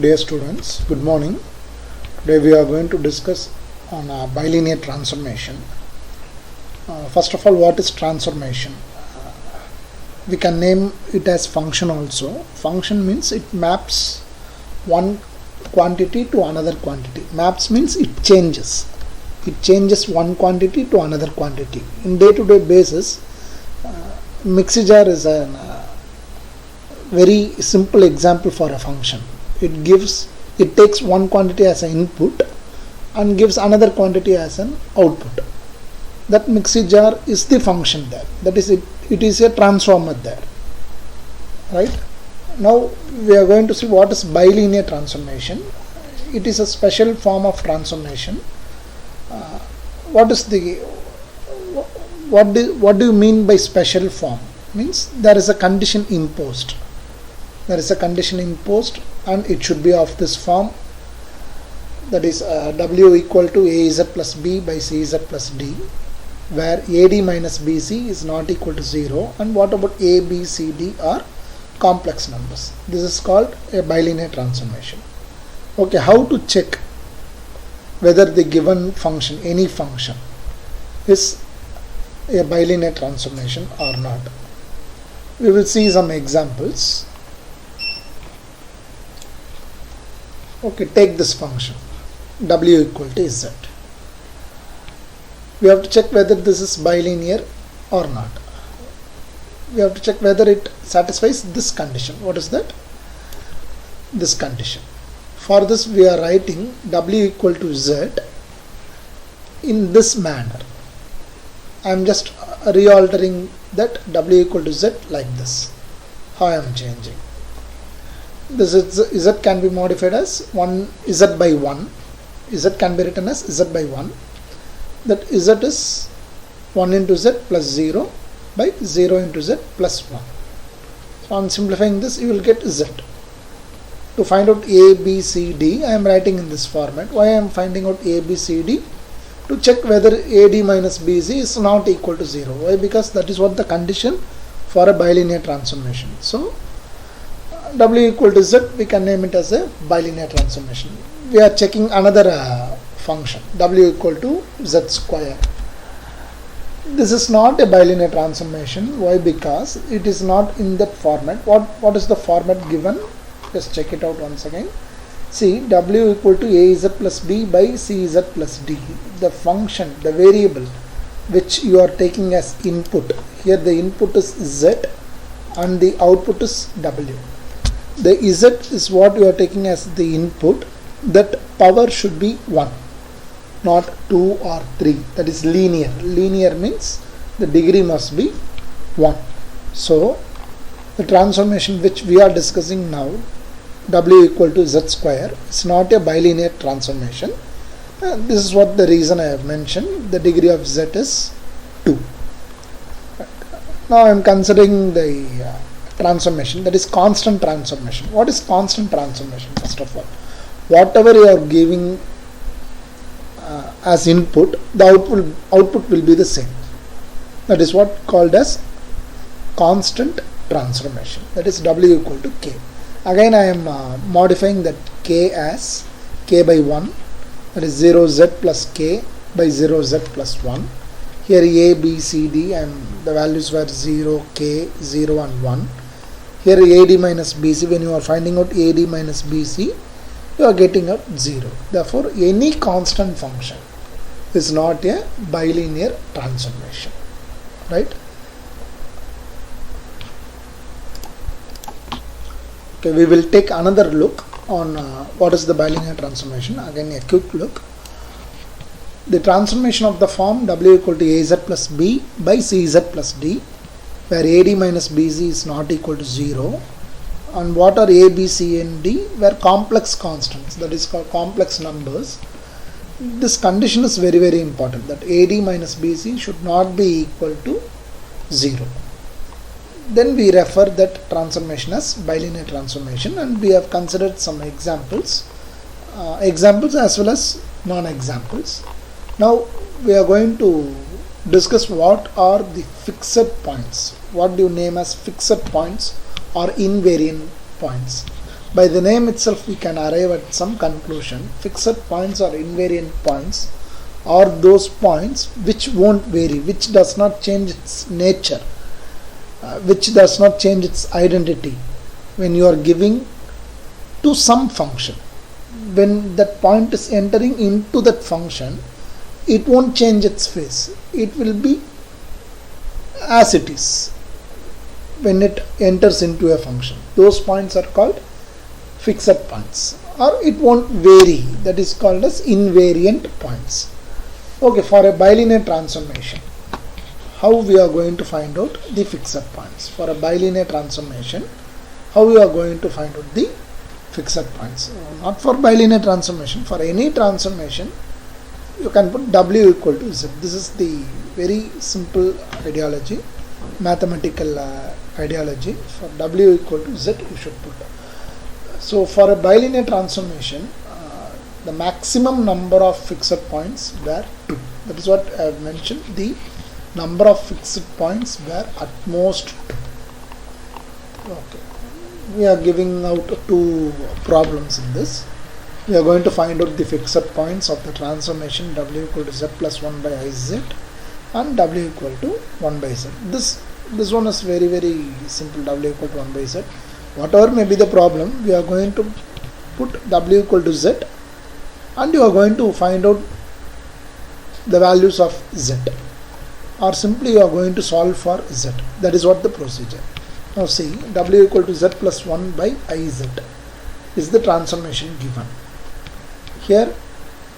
Dear students, good morning. Today we are going to discuss on bilinear transformation. First of all, what is transformation? We can name it as function also. Function means it maps one quantity to another quantity. Maps means it changes. It changes one quantity to another quantity. In day-to-day basis, mixer jar is a very simple example for a function. It takes one quantity as an input and gives another quantity as an output. That mixer jar is the function there. That is it is a transformer there. Right? Now we are going to see what is bilinear transformation. It is a special form of transformation. What do you mean by special form? Means there is a condition imposed. There is a condition imposed and it should be of this form, that is W equal to AZ plus B by CZ plus D, where AD minus BC is not equal to 0, and what about A, B, C, D are complex numbers. This is called a bilinear transformation. Okay, how to check whether the given function, any function, is a bilinear transformation or not? We will see some examples. Okay, take this function W equal to Z. We have to check whether this is bilinear or not. We have to check whether it satisfies this condition. What is that? This condition. For this we are writing W equal to Z in this manner. I am just realtering that W equal to Z like this. How I am changing. This is Z can be modified as Z by 1. Z can be written as Z by 1. That Z is 1 into Z plus 0 by 0 into Z plus 1. So on simplifying this, you will get Z. To find out A, B, C, D, I am writing in this format. Why I am finding out A, B, C, D? To check whether AD minus BC is not equal to 0. Why? Because that is what the condition for a bilinear transformation. So W equal to Z, we can name it as a bilinear transformation. We are checking another function, W equal to Z square. This is not a bilinear transformation. Why? Because it is not in that format. What is the format given? Just check it out once again. See, W equal to AZ plus B by CZ plus D. The function, the variable which you are taking as input. Here the input is Z and the output is W. The Z is what you are taking as the input. That power should be 1, not 2 or 3. That is linear. Linear means the degree must be 1. So the transformation which we are discussing now, W equal to Z square, is not a bilinear transformation. This is what the reason I have mentioned. The degree of Z is 2. Now I am considering the transformation, that is constant transformation. What is constant transformation? First of all, whatever you are giving as input, the output will be the same. That is what called as constant transformation. That is W equal to K. Again I am modifying that K as K by 1. That is 0Z plus K by 0Z plus 1. Here A, B, C, D, and the values were 0, K, 0 and 1. Here AD minus BC, when you are finding out AD minus BC, you are getting out 0. Therefore, any constant function is not a bilinear transformation. Right? Okay, we will take another look on what is the bilinear transformation. Again, a quick look. The transformation of the form W equal to AZ plus B by CZ plus D, where AD minus BC is not equal to 0, and what are A, B, C and D were complex constants, that is called complex numbers. This condition is very, very important, that AD minus BC should not be equal to 0. Then we refer that transformation as bilinear transformation, and we have considered some examples as well as non-examples. Now we are going to discuss what are the fixed points. What do you name as fixed points or invariant points? By the name itself we can arrive at some conclusion. Fixed points or invariant points are those points which won't vary, which does not change its nature, which does not change its identity when you are giving to some function. When that point is entering into that function, it won't change its face. It will be as it is when it enters into a function. Those points are called fixed points, or it won't vary. That is called as invariant points. Okay, for a bilinear transformation, how we are going to find out the fixed points? For a bilinear transformation, how we are going to find out the fixed points? Not for bilinear transformation, for any transformation you can put W equal to Z. This is the very simple ideology, mathematical ideology. For W equal to Z you should put. So for a bilinear transformation, the maximum number of fixed points were 2. That is what I have mentioned. The number of fixed points were at most 2. Okay. We are giving out 2 problems in this. We are going to find out the fixed points of the transformation W equal to Z plus 1 by Iz and W equal to 1 by Z. This one is very simple. W equal to 1 by Z. Whatever may be the problem, we are going to put W equal to Z and you are going to find out the values of Z, or simply you are going to solve for Z. That is what the procedure. Now see, W equal to Z plus 1 by Iz is the transformation given. Here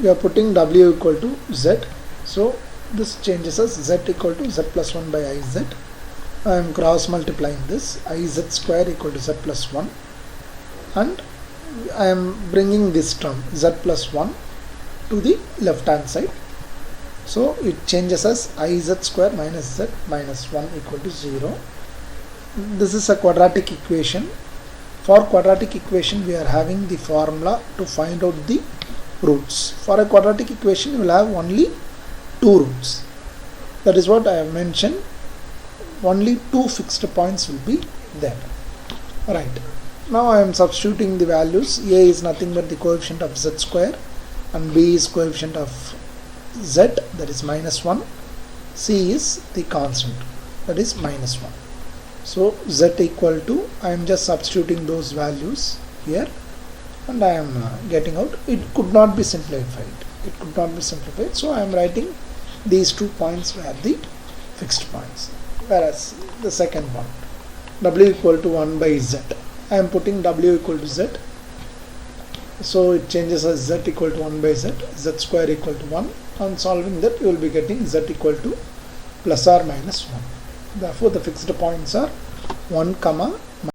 we are putting W equal to Z, so this changes as Z equal to Z plus 1 by Iz. I am cross multiplying this, Iz square equal to Z plus 1, and I am bringing this term Z plus 1 to the left hand side. So it changes as Iz square minus Z minus 1 equal to 0. This is a quadratic equation. For quadratic equation we are having the formula to find out the roots. For a quadratic equation you will have only 2 roots. That is what I have mentioned. Only 2 fixed points will be there. Right. Now I am substituting the values. A is nothing but the coefficient of Z square and B is coefficient of Z, that is minus 1. C is the constant, that is minus 1. So Z equal to, I am just substituting those values here and I am getting out. It could not be simplified. So I am writing these 2 points were the fixed points. Whereas the second one, W equal to 1 by Z, I am putting W equal to Z. So it changes as Z equal to 1 by Z, Z square equal to 1. On solving that you will be getting Z equal to plus or minus 1. Therefore the fixed points are 1,